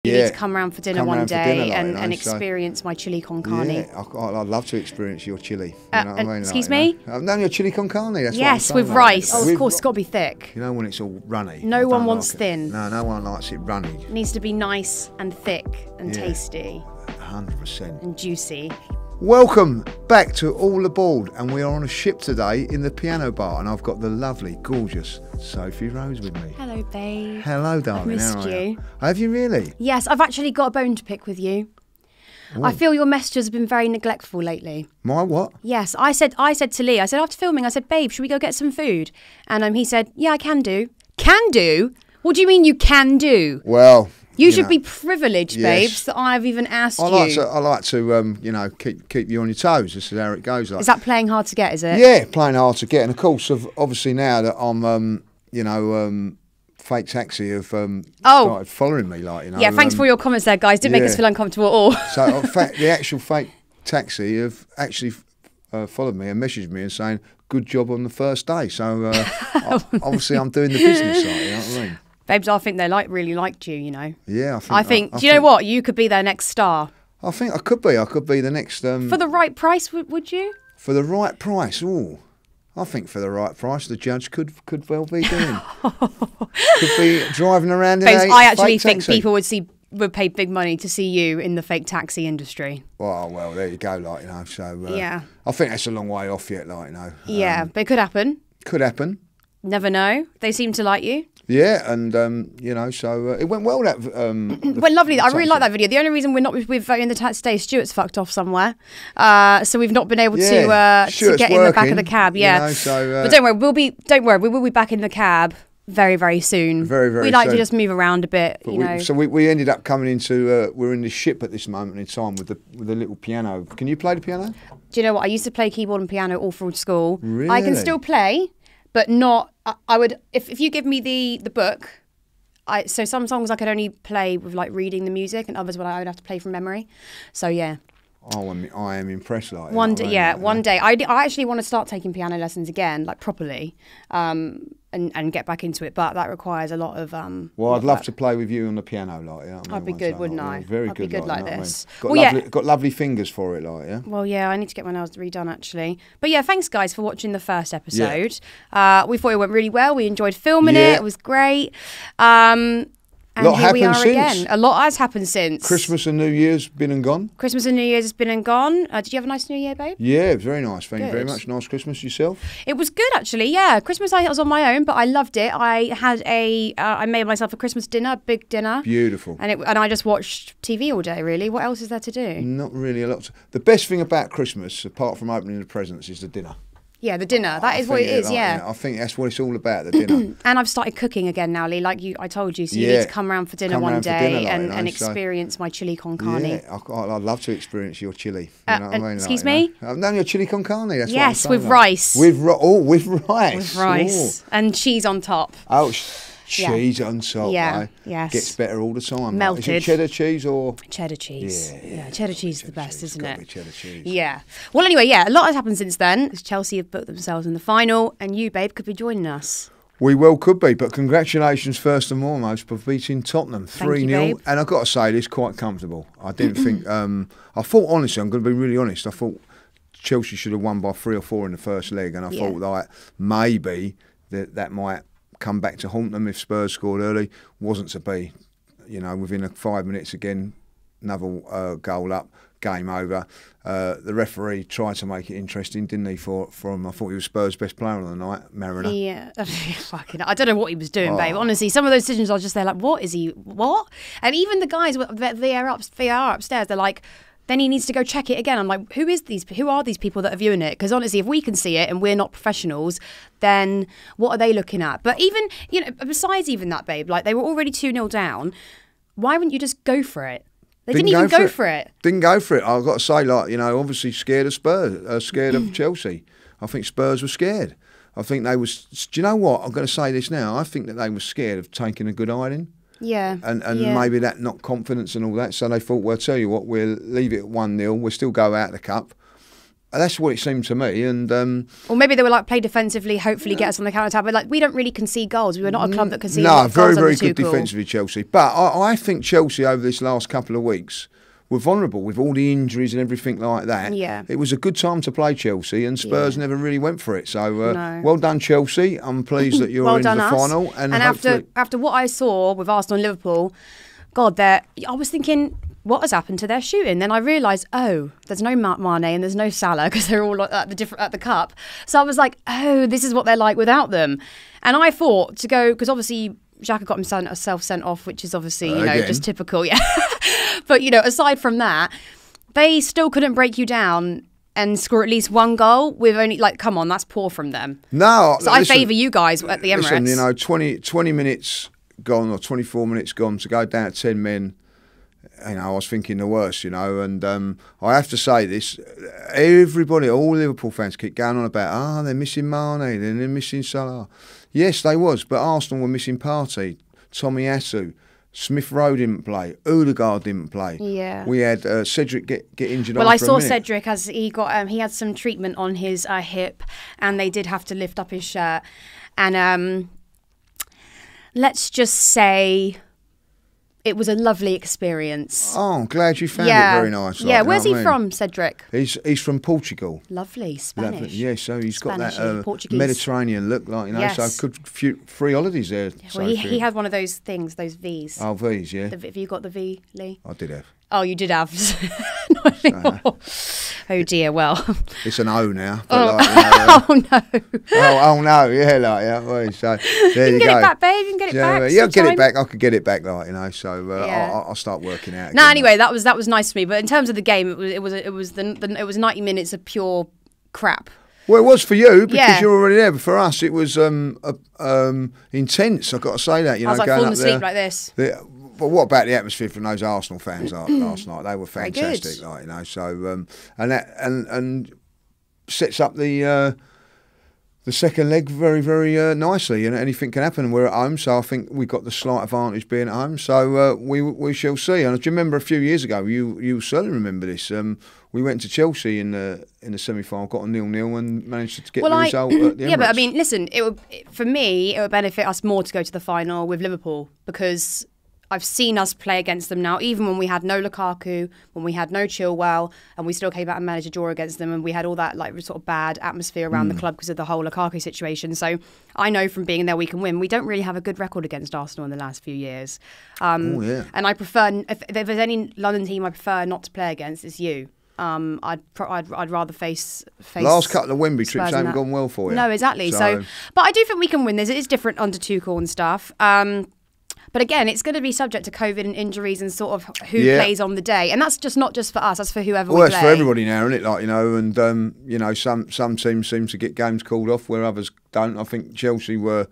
You need to come round for dinner one day and experience my chili con carne. Yeah, I'd love to experience your chili. You know what I mean? Excuse me? No, your chili con carne. That's yes, what I'm with rice. Oh, of course, it's got to be thick. You know when it's all runny. No one wants thin. No, no one likes it runny. It needs to be nice and thick and tasty. 100%. And juicy. Welcome back to All Aboard, and we are on a ship today in the piano bar, and I've got the lovely, gorgeous Sophie Rose with me. Hello, babe. Hello, darling. I've missed you. Have you really? Yes, I've actually got a bone to pick with you. Ooh. I feel your messages have been very neglectful lately. My what? Yes, I said to Lee, I said after filming, I said, babe, should we go get some food? And he said, yeah, I can do. Can do? What do you mean you can do? Well, you should be privileged, babes, that I've even asked you. I like to you know, keep you on your toes. This is how it goes. Like. Is that playing hard to get, is it? Yeah, playing hard to get. And of course, obviously now that I'm, you know, Fake Taxi have started following me, like, you know. Yeah, thanks for your comments there, guys. Didn't make us feel uncomfortable at all. So, in fact, the actual Fake Taxi have actually followed me and messaged me and saying, good job on the first day. So, obviously, I'm doing the business side, you know what I mean? Babes, I think they really liked you, you know. Yeah, I think. Do you know what? You could be their next star. I think I could be. I could be the next. For the right price, would you? For the right price, I think for the right price, the judge could well be doing. Could be driving around in Babes, a I actually think taxi. people would pay big money to see you in the fake taxi industry. Well, there you go, like, you know. So yeah, I think that's a long way off yet, like, you know. Yeah, but it could happen. Could happen. Never know. They seem to like you. Yeah, and you know, so it went well. That went lovely. I really like that video. The only reason we're not in the taxi today, Stuart's fucked off somewhere, so we've not been able to get in the back of the cab. Yeah, you know, so, but don't worry, we will be back in the cab very soon. Very we like soon. To just move around a bit, you know. So we ended up coming into we're in the ship at this moment in time with the little piano. Can you play the piano? Do you know what? I used to play keyboard and piano all through school. Really? I can still play. But not, I would, if you give me the book, so some songs I could only play with like reading the music, and others I would have to play from memory. So yeah. Oh, I am impressed. Like one day, yeah, one day. I actually want to start taking piano lessons again, like properly, and get back into it. But that requires a lot of. Well, I'd love to play with you on the piano, like. You know what I mean? I'd be good, wouldn't I? Very I'd good, be good like you know this. What I mean? Got lovely fingers for it, like, yeah. Well, yeah, I need to get my nails redone actually. But yeah, thanks guys for watching the first episode. Yeah. We thought it went really well. We enjoyed filming it. It was great. And here we are again. A lot has happened since. Christmas and New Year's been and gone. Christmas and New Year's has been and gone. Did you have a nice New Year, babe? Yeah, very nice. Thank you very much. Nice Christmas yourself. It was good actually. Yeah, Christmas I was on my own, but I loved it. I had I made myself a Christmas dinner, big dinner. Beautiful. And I just watched TV all day. Really, what else is there to do? Not really a lot. The best thing about Christmas, apart from opening the presents, is the dinner. Yeah, the dinner. That is what it is, like, yeah. You know, I think that's what it's all about, the dinner. And I've started cooking again now, Lee, like I told you. So you need to come round for dinner one day and experience my chili con carne. Yeah, I'd love to experience your chili. You know what I mean? Excuse me? No, your chili con carne, that's what I'm saying, with rice. With rice. With rice. And cheese on top. Oh, cheese on top. Yeah, yes. Gets better all the time. Melted. Is it cheddar cheese or? Cheddar cheese. Yeah, cheddar cheese is the best, isn't it? Cheddar cheese. Yeah. Well, anyway, yeah, a lot has happened since then. Chelsea have put themselves in the final, and you, babe, could be joining us. We well could be, but congratulations first and foremost for beating Tottenham 3-0. And I've got to say, this quite comfortable. I didn't think. I thought, honestly, I'm going to be really honest. I thought Chelsea should have won by 3 or 4 in the first leg, and I thought like maybe that might come back to haunt them if Spurs scored early. Wasn't to be. You know, within 5 minutes again, another goal up, game over. The referee tried to make it interesting, didn't he? From I thought he was Spurs' best player on the night, Mariner. Yeah, fucking. I don't know what he was doing, babe. Honestly, some of those decisions I was just there like, what is he? What? And even the guys with VAR upstairs, they're like, then he needs to go check it again. I'm like, who are these people that are viewing it? Because honestly, if we can see it and we're not professionals, then what are they looking at? But even, you know, besides even that, babe, like they were already 2-0 down. Why wouldn't you just go for it? They didn't even go for it. Didn't go for it. I've got to say, like, you know, obviously scared of Spurs, scared of Chelsea. I think Spurs were scared. I think they was. Do you know what? I'm going to say this now. I think that they were scared of taking a good hiding. Yeah. And maybe that knocked confidence and all that. So they thought, well, I'll tell you what, we'll leave it at 1-0. We'll still go out of the cup. That's what it seemed to me, and or maybe they were like play defensively, hopefully get us on the counter attack. But like we don't really concede goals. We were not a club that conceded no, very goals good defensively, Chelsea. But I think Chelsea over this last couple of weeks were vulnerable with all the injuries and everything like that. Yeah, it was a good time to play Chelsea, and Spurs never really went for it. So well done, Chelsea. I'm pleased that you're well in the us. final. And after what I saw with Arsenal and Liverpool, God, I was thinking, what has happened to their shooting? Then I realised, oh, there's no Mane and there's no Salah because they're all at the cup. So I was like, oh, this is what they're like without them. And I thought to go, because obviously Xhaka got himself sent off, which is obviously just typical, yeah. But aside from that, they still couldn't break you down and score at least one goal with only come on, that's poor from them. No, so I favour you guys at the Emirates. Listen, 20 minutes gone or 24 minutes gone to go down to 10 men. I was thinking the worst, and I have to say this, everybody, all Liverpool fans keep going on about, they're missing Mane, they're missing Salah. Yes, they was, but Arsenal were missing Partey, Tommy Asu, Smith Rowe didn't play, Odegaard didn't play. Yeah. We had Cedric get injured. Well, I saw Cedric as he had some treatment on his hip, and they did have to lift up his shirt. And let's just say it was a lovely experience. Oh, I'm glad you found it very nice. Yeah, where's he from, Cedric? He's from Portugal. Lovely, Spanish. Lovely. Yeah, so he's got that Portuguese. Mediterranean look, yes. So good free holidays there. Well, he had one of those things, those Vs. Oh, Vs, yeah. Have you got the V, Lee? I did have. Oh, you did have. Not anymore. Oh dear. Well, it's an O now. Oh no. Oh no. Yeah, Well, so there you go. Get it back, babe. You can get it back. Yeah, get it back. I could get it back, So I'll start working out. No, anyway, that was nice for me. But in terms of the game, it was 90 minutes of pure crap. Well, it was for you because you're already there. But for us, it was intense. I've got to say that. I was like falling asleep like this. But what about the atmosphere from those Arsenal fans last night? They were fantastic, So and that sets up the second leg very, very nicely. And anything can happen. We're at home, so I think we got the slight advantage being at home. So we shall see. And do you remember a few years ago? You certainly remember this. We went to Chelsea in the semi-final, got a 0-0 and managed to get the result at the Emirates. Yeah, but I mean, listen, for me, it would benefit us more to go to the final with Liverpool because I've seen us play against them now, even when we had no Lukaku, when we had no Chilwell, and we still came out and managed a draw against them, and we had all that sort of bad atmosphere around the club because of the whole Lukaku situation. So I know from being there we can win. We don't really have a good record against Arsenal in the last few years. And I prefer, if there's any London team I prefer not to play against, it's you. I'd rather face last couple of Wembley trips haven't gone well for you. No, exactly. So, but I do think we can win this. It is different under Tuchel and stuff. But again, it's going to be subject to COVID and injuries and sort of who plays on the day, and that's just not just for us. That's for whoever we play. Well, it's for everybody now, isn't it? And some teams seem to get games called off where others don't. I think Chelsea were.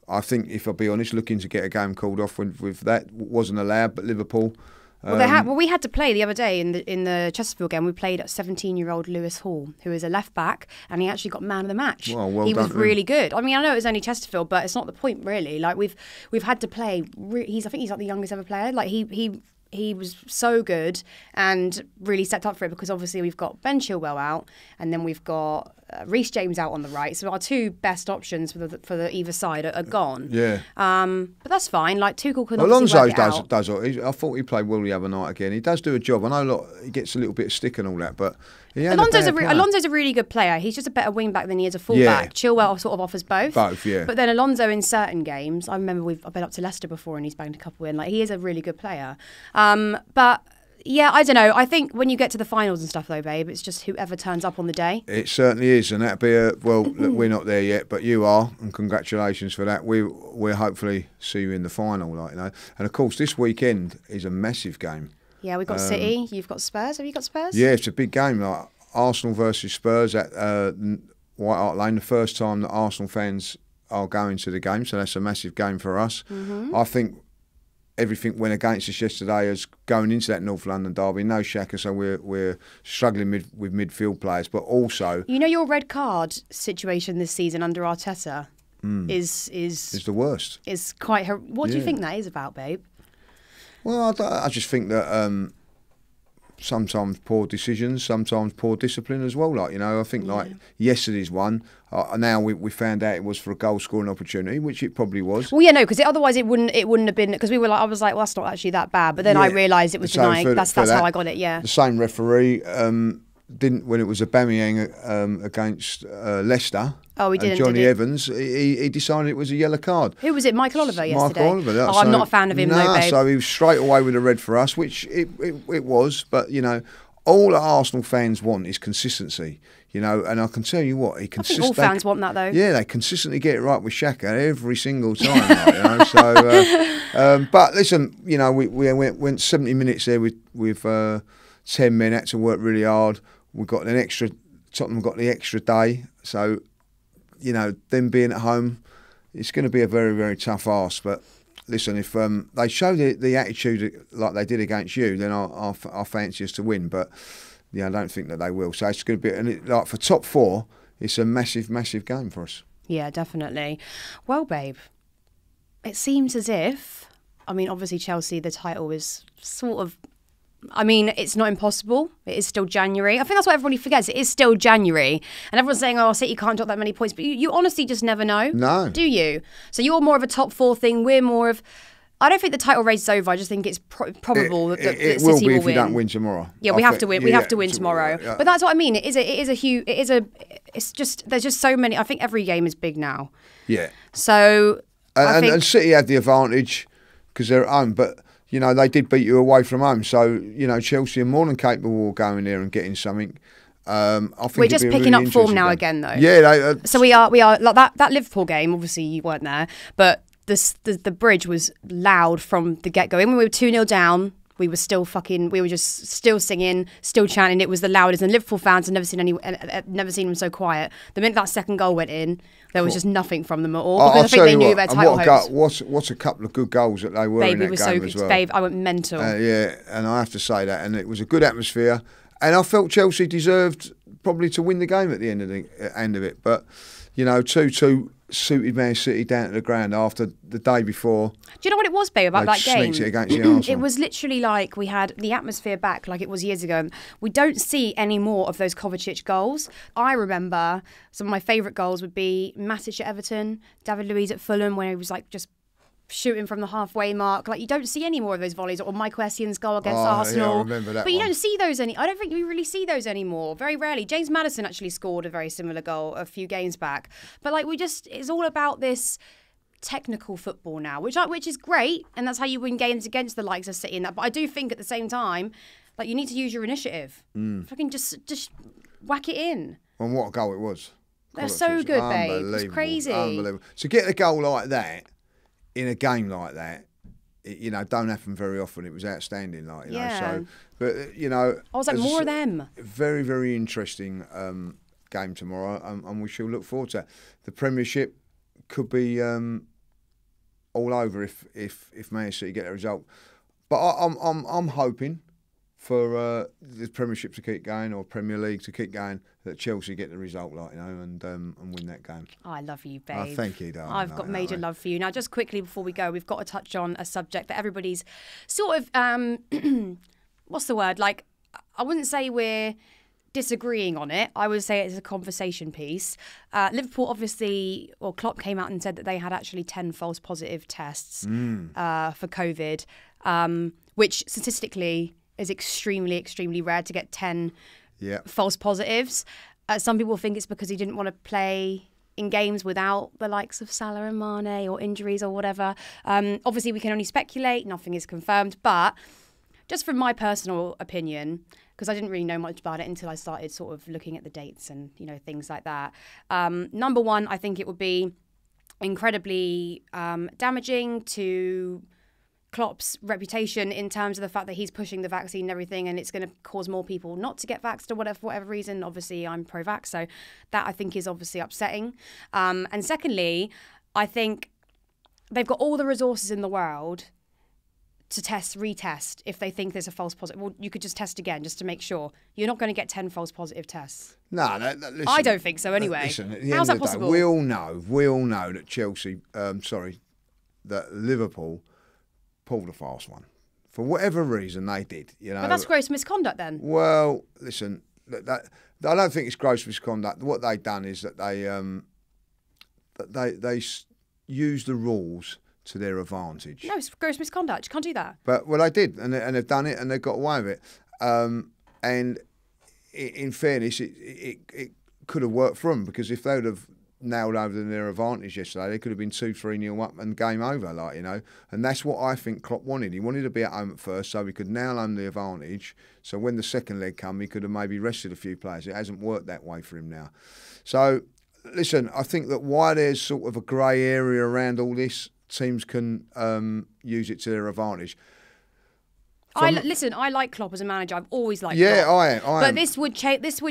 I think, if I'll be honest, looking to get a game called off with that wasn't allowed, but Liverpool. We had to play the other day in the Chesterfield game. We played 17-year-old Lewis Hall, who is a left back, and he actually got man of the match. Well he was really good. I mean, I know it was only Chesterfield, but it's not the point really. Like we've had to play. I think he's like the youngest ever player. Like he was so good and really stepped up for it because obviously we've got Ben Chilwell out and then we've got Reece James out on the right. So our two best options for the either side are gone. Yeah. But that's fine. Like Tuchel can obviously work it out. does. I thought he played well the other night again. He does do a job. I know he gets a little bit of stick and all that, but Alonso's a really good player. He's just a better wing back than he is a full back. Chilwell sort of offers both. Both, yeah. But then Alonso in certain games, I remember I've been up to Leicester before and he's banged a couple in. Like he is a really good player. But yeah, I don't know. I think when you get to the finals and stuff though, babe, it's just whoever turns up on the day. It certainly is, and that'd be look, we're not there yet, but you are, and congratulations for that. We'll hopefully see you in the final, and of course this weekend is a massive game. Yeah, we've got City. You've got Spurs. Have you got Spurs? Yeah, it's a big game. Like Arsenal versus Spurs at White Hart Lane. The first time that Arsenal fans are going to the game, so that's a massive game for us. I think everything went against us yesterday as going into that North London derby. No Xhaka, so we're struggling with midfield players, but also your red card situation this season under Arteta is the worst. Is quite. What do you think that is about, babe? Well, I just think that sometimes poor decisions, sometimes poor discipline as well. Like, you know, I think like yesterday's one, now we found out it was for a goal scoring opportunity, which it probably was. Well, yeah, no, because otherwise it wouldn't have been, because we were like, I was like, well, that's not actually that bad. But then I realised it was denying. That's how I got it. Yeah. The same referee didn't, when it was Aubameyang against Leicester. Oh, he didn't. Johnny Evans, he decided it was a yellow card. Who was it? Michael Oliver yesterday. Michael Oliver. Oh, I'm not a fan of him, though, babe. So he was straight away with a red for us, which it was. But, you know, all that Arsenal fans want is consistency. You know, and I can tell you what, I think all fans want that, though. Yeah, they consistently get it right with Xhaka every single time. Like, you know, so, but listen, you know, we went 70 minutes there with 10 men, had to work really hard. We got an extra. Tottenham got the extra day, so you know, them being at home, it's going to be a very, very tough ask. But listen, if they show the attitude like they did against you, then I'll fancy us to win. But yeah, I don't think that they will. So it's going to be, and like for top four, it's a massive, massive game for us. Yeah, definitely. Well, babe, it seems as if, I mean, obviously Chelsea, the title is sort of, I mean, it's not impossible. It is still January. I think that's what everybody forgets. It is still January. And everyone's saying, oh, City can't drop that many points. But you honestly just never know. No. Do you? So you're more of a top four thing. We're more of... I don't think the title race is over. I just think it's probable that City will win. It will be if you don't win tomorrow. Yeah, we have to win. We have to win tomorrow. But that's what I mean. It's just, there's just so many. I think every game is big now. Yeah. So... And City had the advantage because they're at home. But... you know, they did beat you away from home. So, you know, Chelsea are more than capable of going there and getting something. I think we're just picking up form now again, though. Yeah. So we are like that Liverpool game, obviously you weren't there, but the bridge was loud from the get-go. When we were 2-0 down, we were just still singing, still chanting. It was the loudest. And Liverpool fans had never seen them so quiet. The minute that second goal went in, there was just nothing from them at all. Because I think they knew their title hopes. What's a couple of good goals that they were in that game as well. Babe, I went mental. Yeah, and I have to say that. And it was a good atmosphere. And I felt Chelsea deserved probably to win the game at the end of it. But, you know, 2-2 suited Man City down to the ground after the day before. Do you know what it was, babe, about that game? Sneaked it against the Arsenal. It was literally like we had the atmosphere back like it was years ago. We don't see any more of those Kovacic goals. I remember some of my favourite goals would be Matic at Everton, David Luiz at Fulham, when he was like just shooting from the halfway mark. Like, you don't see any more of those volleys, or Michael Essien's goal against Arsenal. Yeah, I remember that. But you don't see those I don't think we really see those anymore. Very rarely. James Maddison actually scored a very similar goal a few games back. But like, it's all about this technical football now, which is great, and that's how you win games against the likes of City and that. But I do think at the same time, like, you need to use your initiative. Fucking just whack it in. And what a goal it was. They're so good, babe. It's crazy. Unbelievable. To get a goal like that in a game like that, you know, don't happen very often. It was outstanding, like, you know. So, but you know, I was like, more of them. Very, very interesting game tomorrow, and we shall look forward to it. The Premiership could be all over if Man City get a result. But I'm hoping for the Premiership to keep going, or Premier League to keep going, that Chelsea get the result, like, you know, and win that game. Oh, I love you, babe. Oh, thank you, darling. I've got major love for you. Now, just quickly before we go, we've got to touch on a subject that everybody's sort of, what's the word? Like, I wouldn't say we're disagreeing on it. I would say it's a conversation piece. Liverpool, obviously, or Klopp came out and said that they had actually 10 false positive tests for COVID, which statistically is extremely, extremely rare to get 10 false positives. Some people think it's because he didn't want to play in games without the likes of Salah and Mane, or injuries or whatever. Obviously, we can only speculate. Nothing is confirmed. But just from my personal opinion, because I didn't really know much about it until I started sort of looking at the dates and, you know, things like that. Number one, I think it would be incredibly damaging to Klopp's reputation in terms of the fact that he's pushing the vaccine and everything, and it's going to cause more people not to get vaxxed or for whatever reason. Obviously, I'm pro-vax, so that I think is obviously upsetting. And secondly, I think they've got all the resources in the world to retest if they think there's a false positive. Well, you could just test again just to make sure. You're not going to get 10 false positive tests. No, listen, I don't think so anyway. Listen, at the how's end that of the day, possible? we all know that that Liverpool pulled a fast one. For whatever reason, they did. You know, but that's gross misconduct then. Well, listen, I don't think it's gross misconduct. What they've done is that they used the rules to their advantage. No, it's gross misconduct. You can't do that. But well, they did, and they've done it, and they've got away with it. And in fairness, it could have worked for them, because if they would have nailed over their advantage yesterday, they could have been 2-3-0 up and game over, like, you know. And that's what I think Klopp wanted. He wanted to be at home at first, so he could nail home the advantage. So when the second leg come, he could have maybe rested a few players. It hasn't worked that way for him now. So listen, I think that why there's sort of a grey area around all this, teams can use it to their advantage. Listen, I like Klopp as a manager. I've always liked Klopp. I am. But this would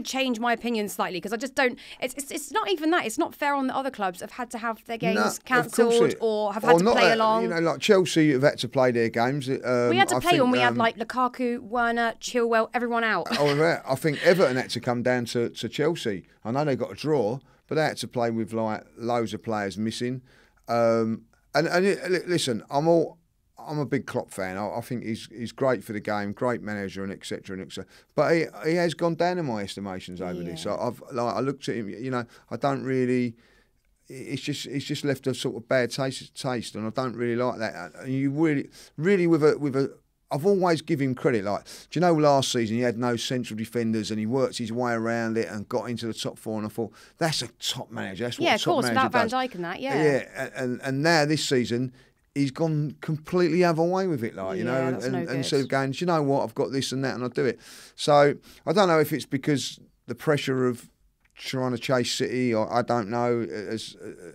change my opinion slightly, because I just don't. It's not even that. It's not fair on the other clubs have had to have their games cancelled or have had to play along. You know, like Chelsea have had to play their games. We had to play when we had like Lukaku, Werner, Chilwell, everyone out. I think Everton had to come down to Chelsea. I know they got a draw, but they had to play with like loads of players missing. Listen, I'm a big Klopp fan. I think he's great for the game, great manager, and etc. But he has gone down in my estimations over this. I looked at him. You know, I don't really. It's just left a sort of bad taste, and I don't really like that. And you really with a. I've always given him credit. Like, do you know, last season he had no central defenders and he worked his way around it and got into the top four. And I thought, that's a top manager. That's what a top manager does. Without Van Dijk and that. Yeah. And now this season, he's gone completely other way with it, like, you know, and instead of going, do you know what, I've got this and that and I'll do it. So I don't know if it's because the pressure of trying to chase City, or I don't know,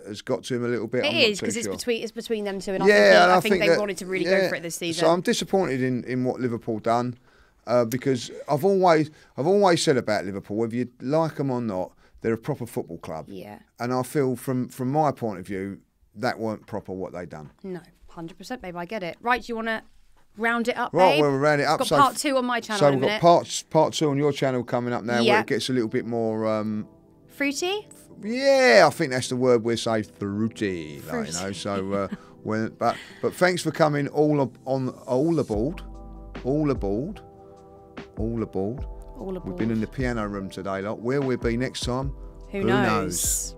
has got to him a little bit. It is, because it's between them two, and I think they wanted to really go for it this season. So I'm disappointed in what Liverpool done, because I've always said about Liverpool, whether you like them or not, they're a proper football club. Yeah. And I feel from my point of view, that weren't proper what they done. No, 100%, babe. I get it. Right, do you want to round it up, right, babe? Right, we'll round it up. We've got part 2 on my channel. So in a we've got part 2 on your channel coming up now, where it gets a little bit more fruity. Yeah, I think that's the word we'll say, fruity. Like, you know. So but thanks for coming all aboard. We've been in the piano room today, like. Where we'll be next time, who knows?